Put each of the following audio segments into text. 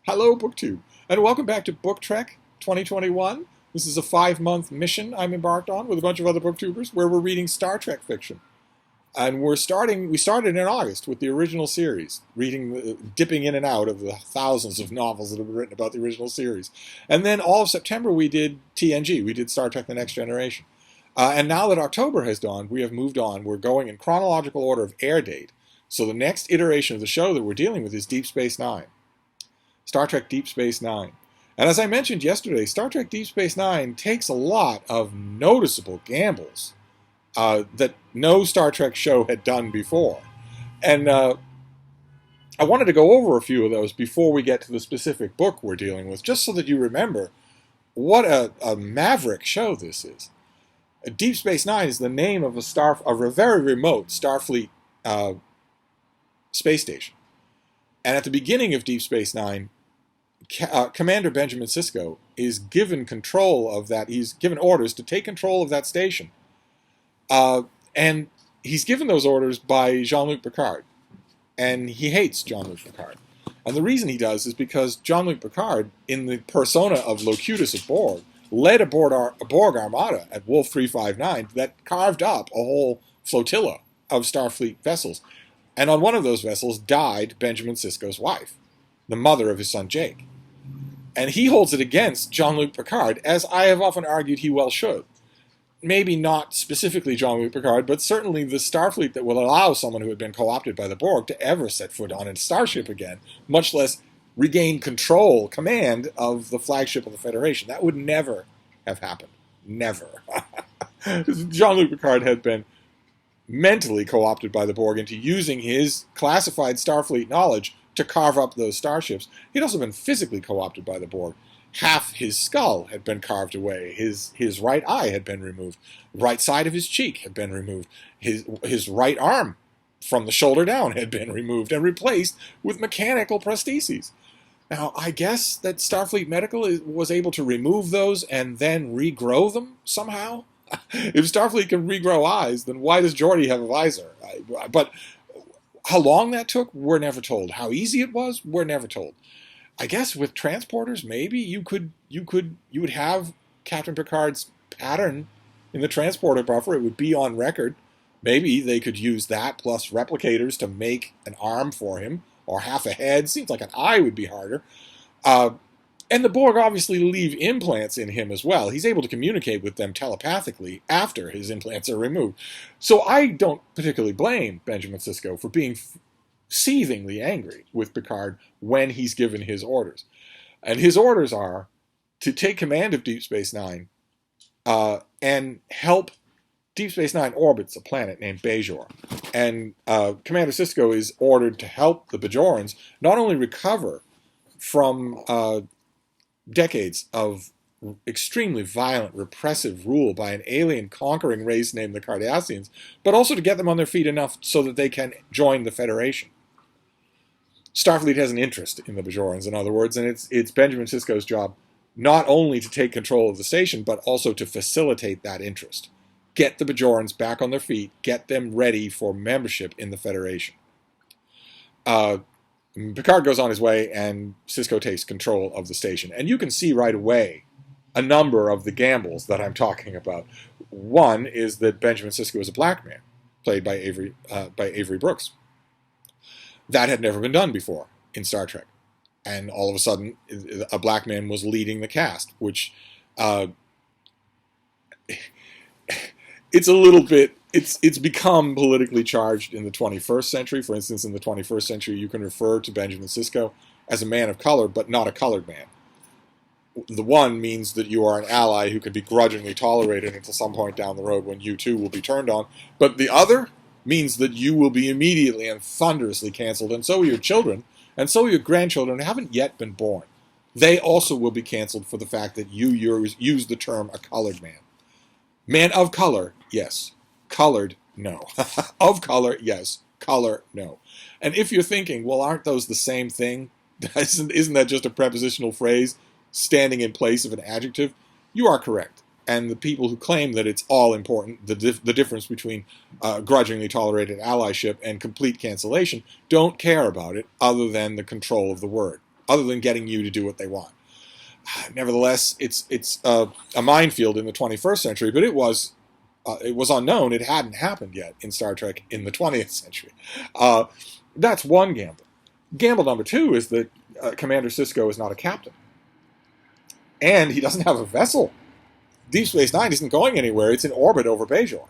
Hello, BookTube, and welcome back to BookTrek 2021. This is a 5-month mission I'm embarked on with a bunch of other booktubers where we're reading Star Trek fiction. And we started in August with the original series, dipping in and out of the thousands of novels that have been written about the original series. And then all of September we did TNG, we did Star Trek The Next Generation. And now that October has dawned, we have moved on. We're going in chronological order of air date. So the next iteration of the show that we're dealing with is Deep Space Nine. Star Trek Deep Space Nine. And as I mentioned yesterday, Star Trek Deep Space Nine takes a lot of noticeable gambles that no Star Trek show had done before. And I wanted to go over a few of those before we get to the specific book we're dealing with, just so that you remember what a maverick show this is. Deep Space Nine is the name of a very remote Starfleet space station. And at the beginning of Deep Space Nine, Commander Benjamin Sisko is given control of that. He's given orders to take control of that station. And he's given those orders by Jean-Luc Picard. And he hates Jean-Luc Picard. And the reason he does is because Jean-Luc Picard, in the persona of Locutus of Borg, led a Borg armada at Wolf 359 that carved up a whole flotilla of Starfleet vessels. And on one of those vessels died Benjamin Sisko's wife, the mother of his son Jake. And he holds it against Jean-Luc Picard, as I have often argued he well should. Maybe not specifically Jean-Luc Picard, but certainly the Starfleet that will allow someone who had been co-opted by the Borg to ever set foot on a starship again, much less regain command of the flagship of the Federation. That would never have happened. Never. Jean-Luc Picard had been mentally co-opted by the Borg into using his classified Starfleet knowledge to carve up those starships. He'd also been physically co-opted by the Borg. Half his skull had been carved away. His right eye had been removed. Right side of his cheek had been removed. His right arm from the shoulder down had been removed and replaced with mechanical prostheses. Now, I guess that Starfleet Medical was able to remove those and then regrow them somehow. If Starfleet can regrow eyes, then why does Geordi have a visor? But how long that took, we're never told. How easy it was, we're never told. I guess with transporters, maybe you would have Captain Picard's pattern in the transporter buffer. It would be on record. Maybe they could use that plus replicators to make an arm for him, or half a head. Seems like an eye would be harder. And the Borg obviously leave implants in him as well. He's able to communicate with them telepathically after his implants are removed. So I don't particularly blame Benjamin Sisko for being seethingly angry with Picard when he's given his orders. And his orders are to take command of Deep Space Nine and help. Deep Space Nine orbits a planet named Bajor. And Commander Sisko is ordered to help the Bajorans not only recover from decades of extremely violent, repressive rule by an alien conquering race named the Cardassians, but also to get them on their feet enough so that they can join the Federation. Starfleet has an interest in the Bajorans, in other words, and it's Benjamin Sisko's job not only to take control of the station, but also to facilitate that interest. Get the Bajorans back on their feet, get them ready for membership in the Federation. Picard goes on his way, and Sisko takes control of the station. And you can see right away a number of the gambles that I'm talking about. One is that Benjamin Sisko is a black man, played by Avery Brooks. That had never been done before in Star Trek. And all of a sudden, a black man was leading the cast, which it's a little bit, it's become politically charged in the 21st century. For instance, in the 21st century, you can refer to Benjamin Sisko as a man of color, but not a colored man. The one means that you are an ally who can be grudgingly tolerated until some point down the road when you too will be turned on. But the other means that you will be immediately and thunderously canceled, and so will your children, and so will your grandchildren who haven't yet been born. They also will be canceled for the fact that you use the term a colored man. Man of color, yes. Colored, no. Of color, yes. Color, no. And if you're thinking, well, aren't those the same thing? Isn't that just a prepositional phrase standing in place of an adjective? You are correct. And the people who claim that it's all important, the difference between grudgingly tolerated allyship and complete cancellation, don't care about it other than the control of the word. other than getting you to do what they want. Nevertheless, it's a minefield in the 21st century, but it was unknown. It hadn't happened yet in Star Trek in the 20th century. That's one gamble. Gamble number two is that Commander Sisko is not a captain. And he doesn't have a vessel. Deep Space Nine isn't going anywhere. It's in orbit over Bajor.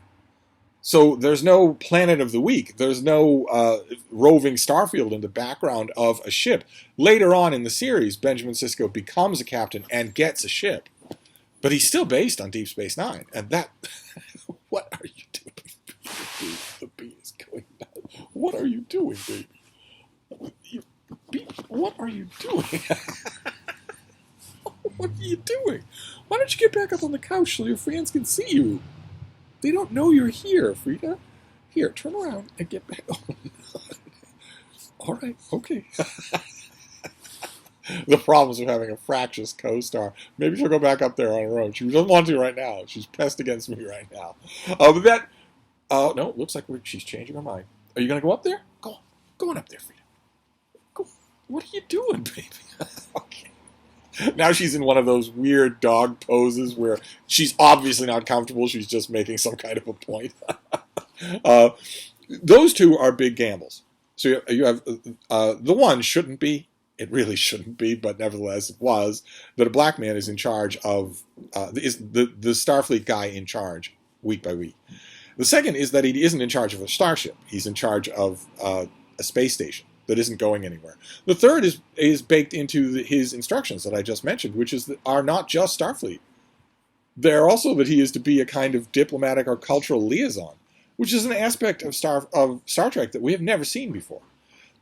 So there's no Planet of the Week. There's no roving starfield in the background of a ship. Later on in the series, Benjamin Sisko becomes a captain and gets a ship. But he's still based on Deep Space Nine. And that... What are you doing? The bee is going down. What are you doing, baby? What are you doing? What are you doing? Why don't you get back up on the couch so your fans can see you? They don't know you're here, Frida. Here, turn around and get back on. All right, okay. The problems of having a fractious co-star. Maybe she'll go back up there on her own. She doesn't want to right now. She's pressed against me right now. But that... no, it looks like she's changing her mind. Are you going to go up there? Go on. Go on up there, Frida. Go. What are you doing, baby? Okay. Now she's in one of those weird dog poses where she's obviously not comfortable. She's just making some kind of a point. Those two are big gambles. So you have the one shouldn't be. It really shouldn't be, but nevertheless it was, that a black man is in charge of, is the Starfleet guy in charge week by week. The second is that he isn't in charge of a starship. He's in charge of a space station that isn't going anywhere. The third is baked into his instructions that I just mentioned, which are not just Starfleet. They're also that he is to be a kind of diplomatic or cultural liaison, which is an aspect of Star Trek that we have never seen before.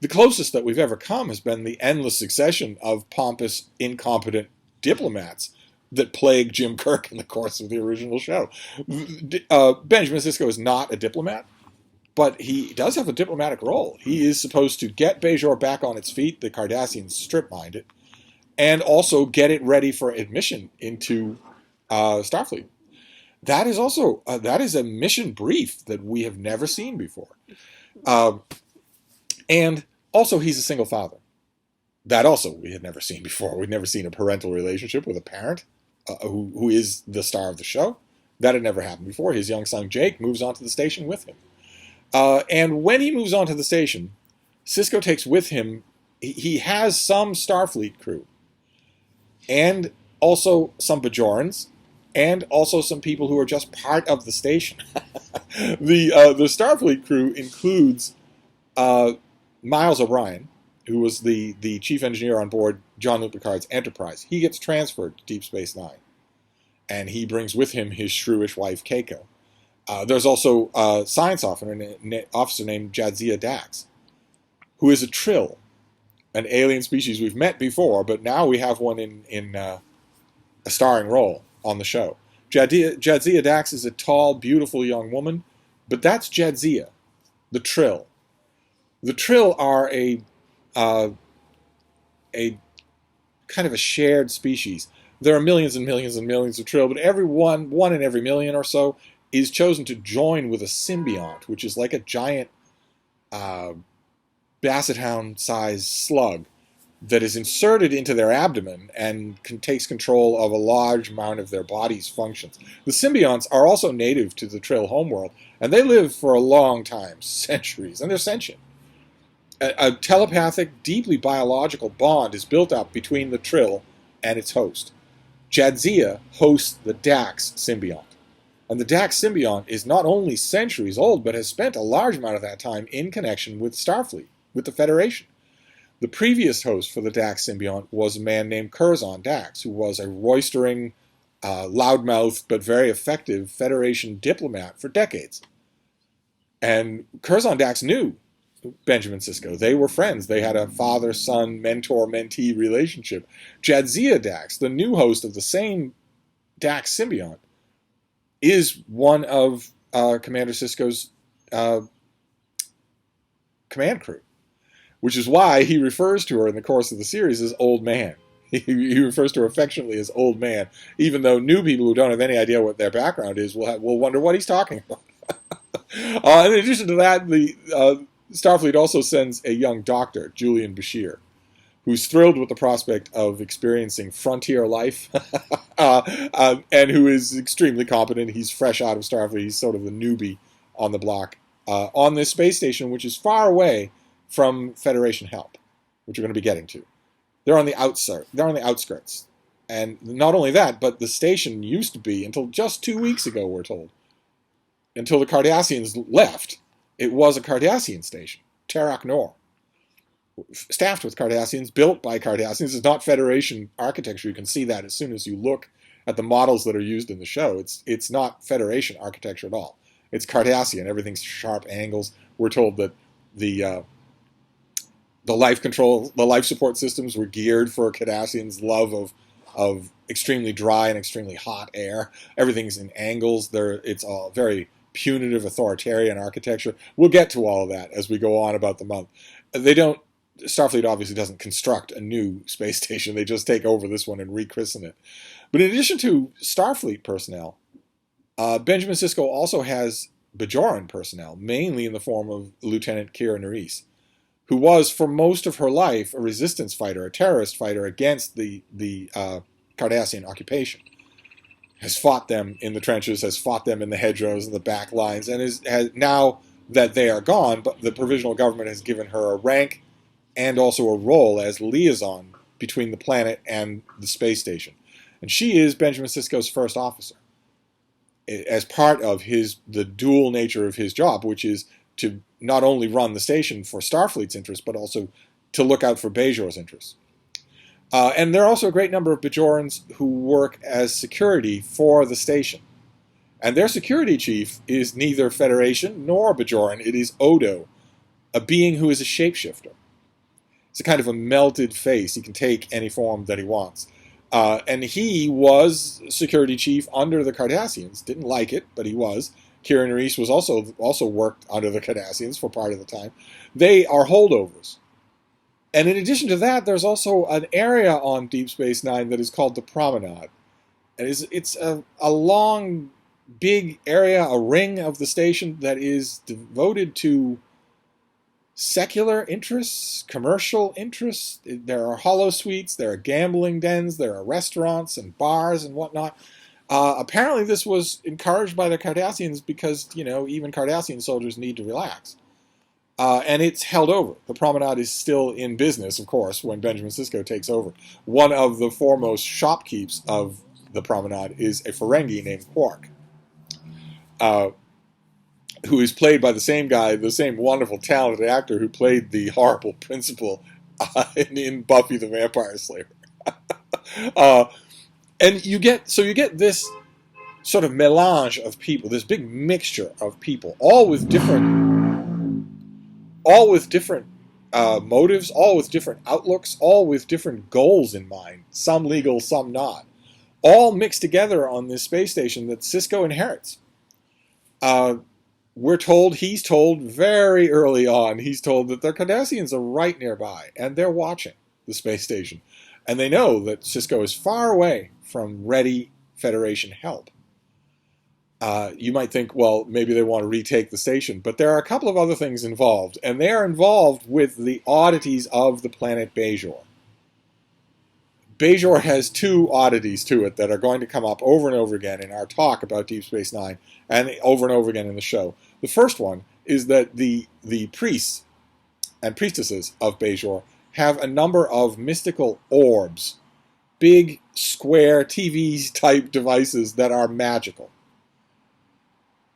The closest that we've ever come has been the endless succession of pompous, incompetent diplomats that plague Jim Kirk in the course of the original show. Benjamin Sisko is not a diplomat, but he does have a diplomatic role. He is supposed to get Bajor back on its feet, the Cardassians strip-mined it, and also get it ready for admission into Starfleet. That is also that is a mission brief that we have never seen before. And also, he's a single father. That also we had never seen before. We'd never seen a parental relationship with a parent who is the star of the show. That had never happened before. His young son, Jake, moves onto the station with him. And when he moves onto the station, Sisko takes with him, he has some Starfleet crew. And also some Bajorans. And also some people who are just part of the station. The Starfleet crew includes... Miles O'Brien, who was the chief engineer on board Jean-Luc Picard's Enterprise, he gets transferred to Deep Space Nine. And he brings with him his shrewish wife, Keiko. There's also a science officer named Jadzia Dax, who is a Trill, an alien species we've met before, but now we have one in a starring role on the show. Jadzia Dax is a tall, beautiful young woman, but that's Jadzia, the Trill. The Trill are a kind of a shared species. There are millions and millions and millions of Trill, but one in every million or so, is chosen to join with a symbiont, which is like a giant basset hound-sized slug that is inserted into their abdomen and takes control of a large amount of their body's functions. The symbionts are also native to the Trill homeworld, and they live for a long time, centuries, and they're sentient. A telepathic, deeply biological bond is built up between the Trill and its host. Jadzia hosts the Dax symbiont. And the Dax symbiont is not only centuries old, but has spent a large amount of that time in connection with Starfleet, with the Federation. The previous host for the Dax symbiont was a man named Curzon Dax, who was a roistering, loudmouth, but very effective Federation diplomat for decades. And Curzon Dax knew Benjamin Sisko. They were friends. They had a father-son, mentor-mentee relationship. Jadzia Dax, the new host of the same Dax symbiont, is one of Commander Sisko's command crew, which is why he refers to her in the course of the series as Old Man. He refers to her affectionately as Old Man, even though new people who don't have any idea what their background is will wonder what he's talking about. In addition to that, the Starfleet also sends a young doctor, Julian Bashir, who's thrilled with the prospect of experiencing frontier life, and who is extremely competent. He's fresh out of Starfleet. He's sort of the newbie on the block on this space station, which is far away from Federation help, which we're going to be getting to. They're on the outside. They're on the outskirts. And not only that, but the station used to be, until just 2 weeks ago, we're told, until the Cardassians left, it was a Cardassian station, Terok Nor, staffed with Cardassians, built by Cardassians. It's not Federation architecture. You can see that as soon as you look at the models that are used in the show. It's not Federation architecture at all. It's Cardassian. Everything's sharp angles. We're told that the life control, the life support systems were geared for Cardassians' love of extremely dry and extremely hot air. Everything's in angles. It's all very punitive, authoritarian architecture. We'll get to all of that as we go on about the month. Starfleet obviously doesn't construct a new space station. They just take over this one and rechristen it. But in addition to Starfleet personnel, Benjamin Sisko also has Bajoran personnel, mainly in the form of Lieutenant Kira Nerys, who was, for most of her life, a resistance fighter, a terrorist fighter against the Cardassian occupation. Has fought them in the trenches, has fought them in the hedgerows and the back lines, and has now that they are gone, but the provisional government has given her a rank and also a role as liaison between the planet and the space station. And she is Benjamin Sisko's first officer, as part of the dual nature of his job, which is to not only run the station for Starfleet's interests, but also to look out for Bajor's interests. And there are also a great number of Bajorans who work as security for the station. And their security chief is neither Federation nor Bajoran. It is Odo, a being who is a shapeshifter. It's a kind of a melted face. He can take any form that he wants. And he was security chief under the Cardassians. Didn't like it, but he was. Kira Nerys was also worked under the Cardassians for part of the time. They are holdovers. And in addition to that, there's also an area on Deep Space Nine that is called the Promenade. And it's a long, big area, a ring of the station that is devoted to secular interests, commercial interests. There are holosuites, there are gambling dens, there are restaurants and bars and whatnot. Apparently this was encouraged by the Cardassians because, even Cardassian soldiers need to relax. And it's held over. The Promenade is still in business, of course, when Benjamin Sisko takes over. One of the foremost shopkeepers of the Promenade is a Ferengi named Quark, who is played by the same guy, the same wonderful, talented actor who played the horrible principal in Buffy the Vampire Slayer. And you get this sort of melange of people, this big mixture of people, all with different motives, all with different outlooks, all with different goals in mind, some legal, some not, all mixed together on this space station that Sisko inherits. He's told very early on, he's told that the Cardassians are right nearby, and they're watching the space station. And they know that Sisko is far away from ready Federation help. You might think, well, maybe they want to retake the station, but there are a couple of other things involved, and they are involved with the oddities of the planet Bajor. Bajor has two oddities to it that are going to come up over and over again in our talk about Deep Space Nine, and over again in the show. The first one is that the priests and priestesses of Bajor have a number of mystical orbs, big, square, TV-type devices that are magical.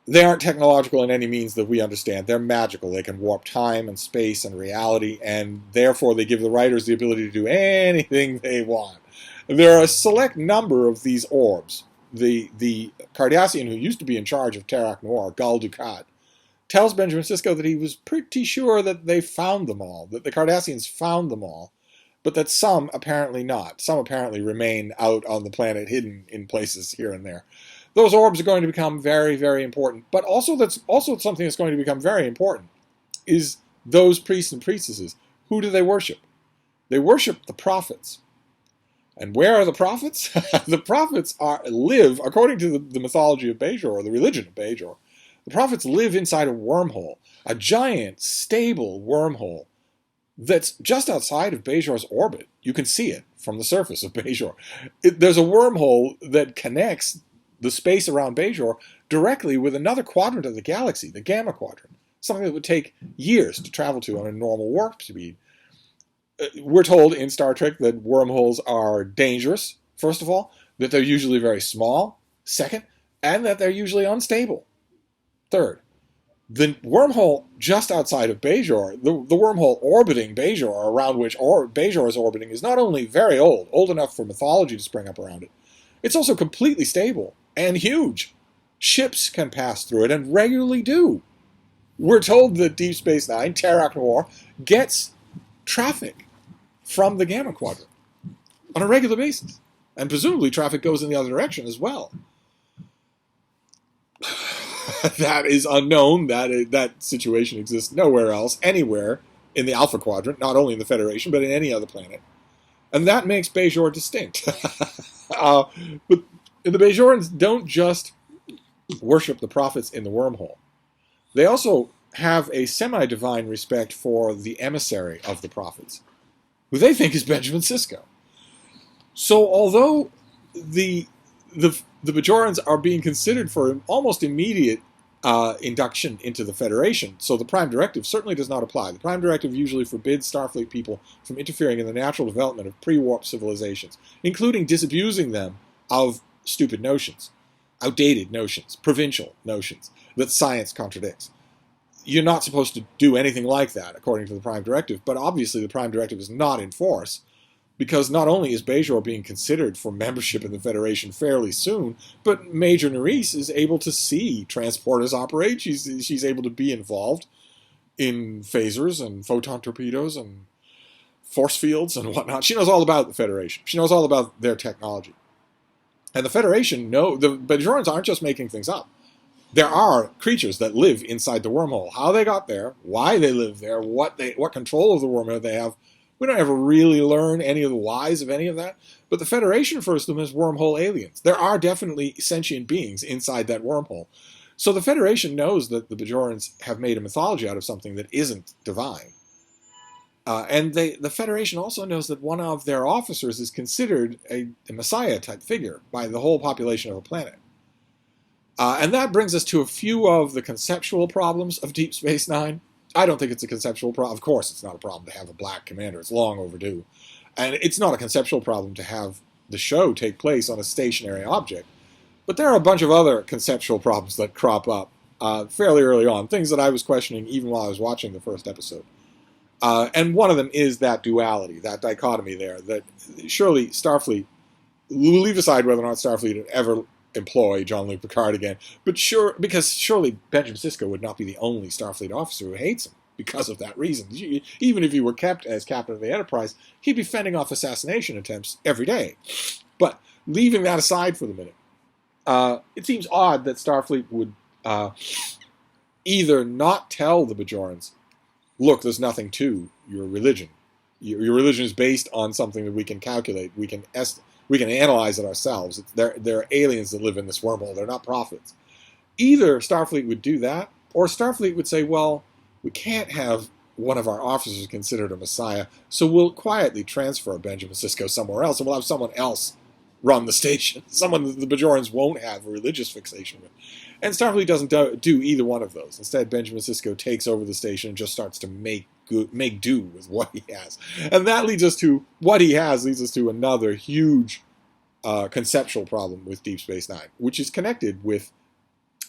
They aren't technological in any means that we understand. They're magical. They can warp time and space and reality, and therefore they give the writers the ability to do anything they want. There are a select number of these orbs. The Cardassian who used to be in charge of Terok Nor, Gul Dukat, tells Benjamin Sisko that he was pretty sure that they found them all, that the Cardassians found them all, but that some apparently not. Some apparently remain out on the planet, hidden in places here and there. Those orbs are going to become very, very important. But also something that's going to become very important is those priests and priestesses. Who do they worship? They worship the prophets. And where are the prophets? The prophets live, according to the mythology of Bajor, or the religion of Bajor, the prophets live inside a wormhole, a giant, stable wormhole that's just outside of Bajor's orbit. You can see it from the surface of Bajor. There's a wormhole that connects the space around Bajor directly with another quadrant of the galaxy, the Gamma Quadrant, something that would take years to travel to on a normal warp speed. We're told in Star Trek that wormholes are dangerous, first of all, that they're usually very small, second, and that they're usually unstable, third. The wormhole just outside of Bajor, the wormhole orbiting Bajor, around which Bajor is orbiting, is not only very old enough for mythology to spring up around it, it's also completely stable and huge. Ships can pass through it and regularly do. We're told that Deep Space Nine, Terra Noir, gets traffic from the Gamma Quadrant on a regular basis. And presumably traffic goes in the other direction as well. That is unknown. That situation exists nowhere else, anywhere in the Alpha Quadrant, not only in the Federation, but in any other planet. And that makes Bajor distinct. But the Bajorans don't just worship the prophets in the wormhole. They also have a semi-divine respect for the emissary of the prophets, who they think is Benjamin Sisko. So although the Bajorans are being considered for almost immediate induction into the Federation, so the Prime Directive certainly does not apply. The Prime Directive usually forbids Starfleet people from interfering in the natural development of pre-warp civilizations, including disabusing them of stupid notions, outdated notions, provincial notions that science contradicts. You're not supposed to do anything like that, according to the Prime Directive, but obviously the Prime Directive is not in force, because not only is Bajor being considered for membership in the Federation fairly soon, but Major Nerys is able to see transporters operate. She's able to be involved in phasers and photon torpedoes and force fields and whatnot. She knows all about the Federation. She knows all about their technology. And the Federation the Bajorans aren't just making things up. There are creatures that live inside the wormhole. How they got there, why they live there, what control of the wormhole they have. We don't ever really learn any of the whys of any of that. But the Federation refers to them as wormhole aliens. There are definitely sentient beings inside that wormhole. So the Federation knows that the Bajorans have made a mythology out of something that isn't divine. And the Federation also knows that one of their officers is considered a messiah-type figure by the whole population of a planet. And that brings us to a few of the conceptual problems of Deep Space Nine. I don't think it's a conceptual problem. Of course, it's not a problem to have a black commander. It's long overdue. And it's not a conceptual problem to have the show take place on a stationary object. But there are a bunch of other conceptual problems that crop up fairly early on, things that I was questioning even while I was watching the first episode. And one of them is that duality, that dichotomy there, that surely Starfleet, we'll leave aside whether or not Starfleet would ever employ Jean-Luc Picard again, because surely Benjamin Sisko would not be the only Starfleet officer who hates him because of that reason. Even if he were kept as captain of the Enterprise, he'd be fending off assassination attempts every day. But leaving that aside for the minute, it seems odd that Starfleet would either not tell the Bajorans, look, there's nothing to your religion. Your religion is based on something that we can calculate, we can analyze it ourselves. They're aliens that live in this wormhole. They're not prophets. Either Starfleet would do that, or Starfleet would say, well, we can't have one of our officers considered a messiah, so we'll quietly transfer Benjamin Sisko somewhere else, and we'll have someone else run the station, someone that the Bajorans won't have a religious fixation with. And Starfleet doesn't do either one of those. Instead, Benjamin Sisko takes over the station and just starts to make do with what he has. And that leads us to another huge conceptual problem with Deep Space Nine, which is connected with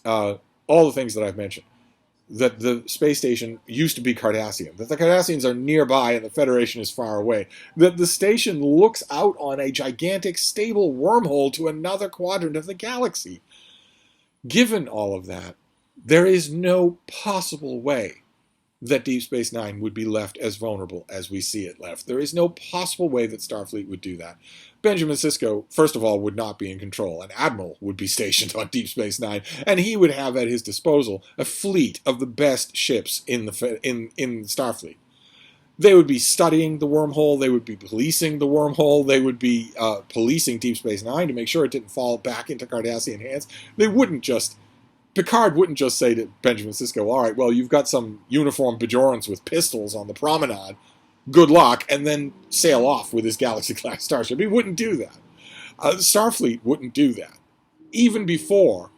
all the things that I've mentioned. That the space station used to be Cardassian, that the Cardassians are nearby and the Federation is far away, that the station looks out on a gigantic, stable wormhole to another quadrant of the galaxy. Given all of that, there is no possible way that Deep Space Nine would be left as vulnerable as we see it left. There is no possible way that Starfleet would do that. Benjamin Sisko, first of all, would not be in control. An admiral would be stationed on Deep Space Nine, and he would have at his disposal a fleet of the best ships in Starfleet. They would be studying the wormhole. They would be policing the wormhole. They would be policing Deep Space Nine to make sure it didn't fall back into Cardassian hands. Picard wouldn't just say to Benjamin Sisko, all right, well, you've got some uniformed Bajorans with pistols on the promenade. good luck, and then sail off with his Galaxy-class starship. He wouldn't do that. Starfleet wouldn't do that. Even before,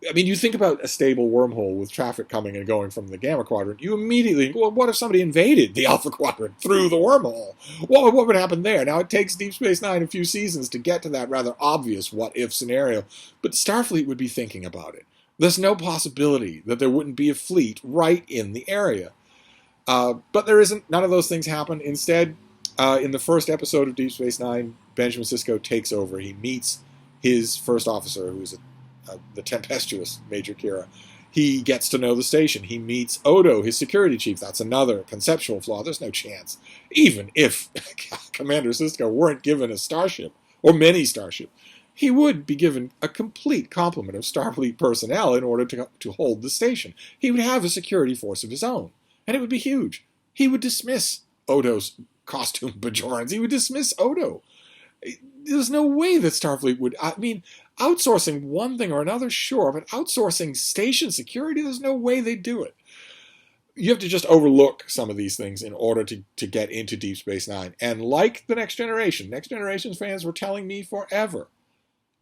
I mean, you think about a stable wormhole with traffic coming and going from the Gamma Quadrant, you immediately, well, what if somebody invaded the Alpha Quadrant through the wormhole? What would happen there? Now, it takes Deep Space Nine a few seasons to get to that rather obvious what-if scenario, but Starfleet would be thinking about it. There's no possibility that there wouldn't be a fleet right in the area. But there isn't. None of those things happen. Instead, in the first episode of Deep Space Nine, Benjamin Sisko takes over. He meets his first officer, who's the tempestuous Major Kira. He gets to know the station. He meets Odo, his security chief. That's another conceptual flaw. There's no chance. Even if Commander Sisko weren't given a starship, or many starships, he would be given a complete complement of Starfleet personnel in order to hold the station. He would have a security force of his own, and it would be huge. He would dismiss Odo's costume Bajorans. He would dismiss Odo. There's no way that Starfleet would... I mean, outsourcing one thing or another, sure, but outsourcing station security, there's no way they'd do it. You have to just overlook some of these things in order to get into Deep Space Nine. And like the Next Generation's fans were telling me forever,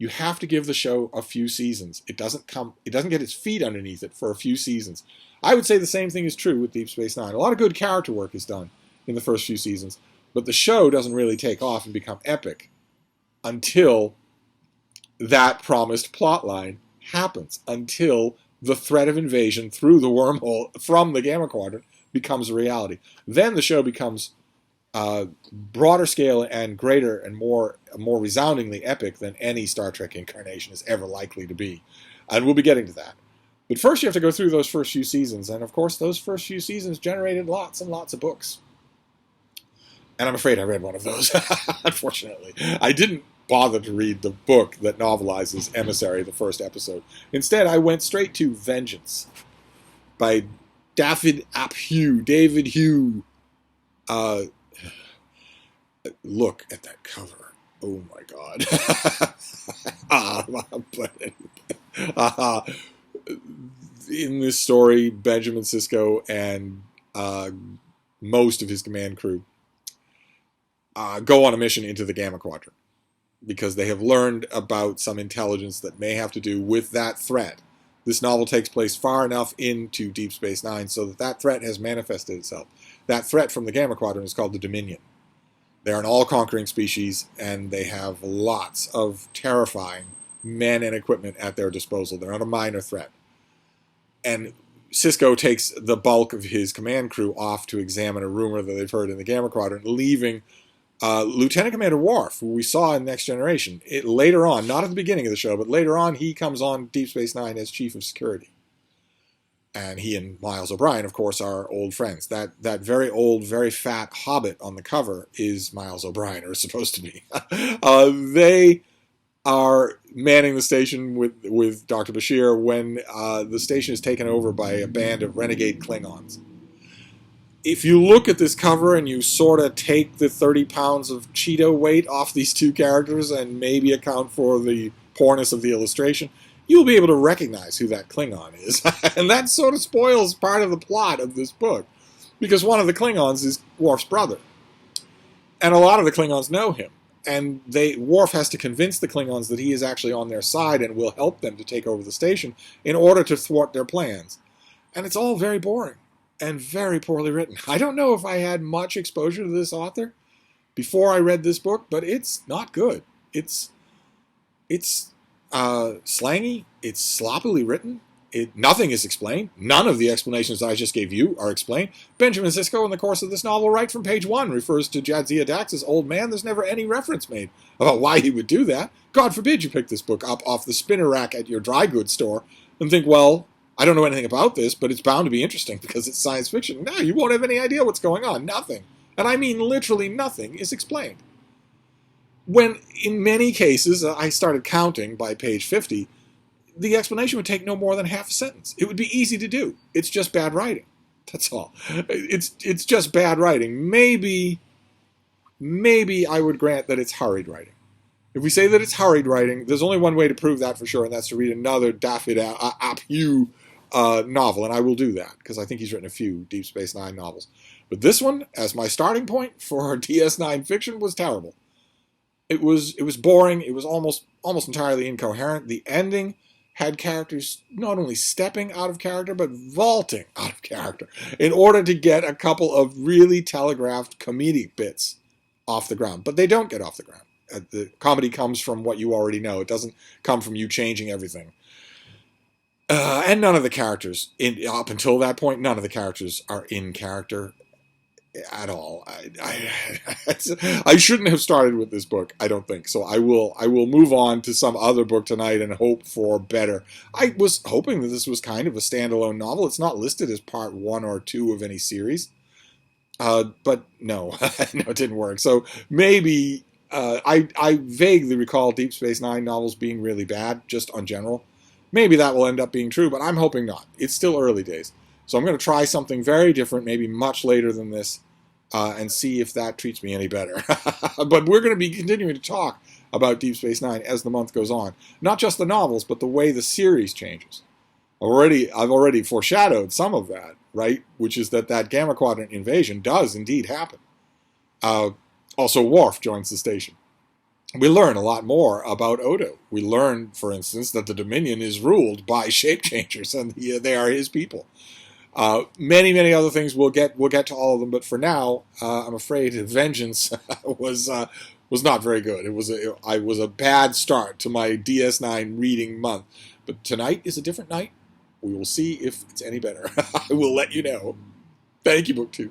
you have to give the show a few seasons. It doesn't get its feet underneath it for a few seasons. I would say the same thing is true with Deep Space Nine. A lot of good character work is done in the first few seasons, but the show doesn't really take off and become epic until that promised plotline happens, until the threat of invasion through the wormhole from the Gamma Quadrant becomes a reality. Then the show becomes broader scale and greater and more resoundingly epic than any Star Trek incarnation is ever likely to be. And we'll be getting to that. But first you have to go through those first few seasons, and of course those first few seasons generated lots and lots of books. And I'm afraid I read one of those, unfortunately. I didn't bother to read the book that novelizes Emissary, the first episode. Instead, I went straight to Vengeance by David Hugh. Look at that cover. Oh my God. In this story, Benjamin Sisko and most of his command crew go on a mission into the Gamma Quadrant because they have learned about some intelligence that may have to do with that threat. This novel takes place far enough into Deep Space Nine so that threat has manifested itself. That threat from the Gamma Quadrant is called the Dominion. They're an all-conquering species, and they have lots of terrifying men and equipment at their disposal. They're not a minor threat. And Sisko takes the bulk of his command crew off to examine a rumor that they've heard in the Gamma Quadrant, leaving Lieutenant Commander Worf, who we saw in Next Generation. Later on, not at the beginning of the show, but later on, he comes on Deep Space Nine as Chief of Security. And he and Miles O'Brien, of course, are old friends. That very old, very fat hobbit on the cover is Miles O'Brien, or is supposed to be. They are manning the station with Dr. Bashir when the station is taken over by a band of renegade Klingons. If you look at this cover and you sort of take the 30 pounds of Cheeto weight off these two characters and maybe account for the poorness of the illustration, you'll be able to recognize who that Klingon is. And that sort of spoils part of the plot of this book, because one of the Klingons is Worf's brother. And a lot of the Klingons know him. And Worf has to convince the Klingons that he is actually on their side and will help them to take over the station in order to thwart their plans. And it's all very boring and very poorly written. I don't know if I had much exposure to this author before I read this book, but it's not good. It's slangy. It's sloppily written. Nothing is explained. None of the explanations I just gave you are explained. Benjamin Sisko, in the course of this novel, right from page 1, refers to Jadzia Dax as old man. There's never any reference made about why he would do that. God forbid you pick this book up off the spinner rack at your dry goods store and think, well, I don't know anything about this, but it's bound to be interesting because it's science fiction. No, you won't have any idea what's going on. Nothing. And I mean literally nothing is explained. When, in many cases, I started counting by page 50, the explanation would take no more than half a sentence. It would be easy to do. It's just bad writing. That's all. It's just bad writing. Maybe I would grant that it's hurried writing. If we say that it's hurried writing, there's only one way to prove that for sure, and that's to read another David Hugh novel, and I will do that, because I think he's written a few Deep Space Nine novels. But this one, as my starting point for DS9 fiction, was terrible. It was boring. It was almost entirely incoherent. The ending had characters not only stepping out of character, but vaulting out of character in order to get a couple of really telegraphed comedic bits off the ground. But they don't get off the ground. The comedy comes from what you already know. It doesn't come from you changing everything. And none of the characters, up until that point, none of the characters are in character at all. I shouldn't have started with this book, I don't think. So I will move on to some other book tonight and hope for better. I was hoping that this was kind of a standalone novel. It's not listed as part 1 or 2 of any series. But no, no, it didn't work. So maybe I vaguely recall Deep Space Nine novels being really bad, just on general. Maybe that will end up being true, but I'm hoping not. It's still early days. So I'm going to try something very different, maybe much later than this, and see if that treats me any better. But we're going to be continuing to talk about Deep Space Nine as the month goes on. Not just the novels, but the way the series changes. I've already foreshadowed some of that, right? Which is that Gamma Quadrant invasion does indeed happen. Also, Worf joins the station. We learn a lot more about Odo. We learn, for instance, that the Dominion is ruled by shape-changers, and they are his people. Many other things. We'll get to all of them, but for now, I'm afraid Vengeance was not very good. It was a bad start to my DS9 reading month. But tonight is a different night. We will see if it's any better. I will let you know. Thank you, BookTube.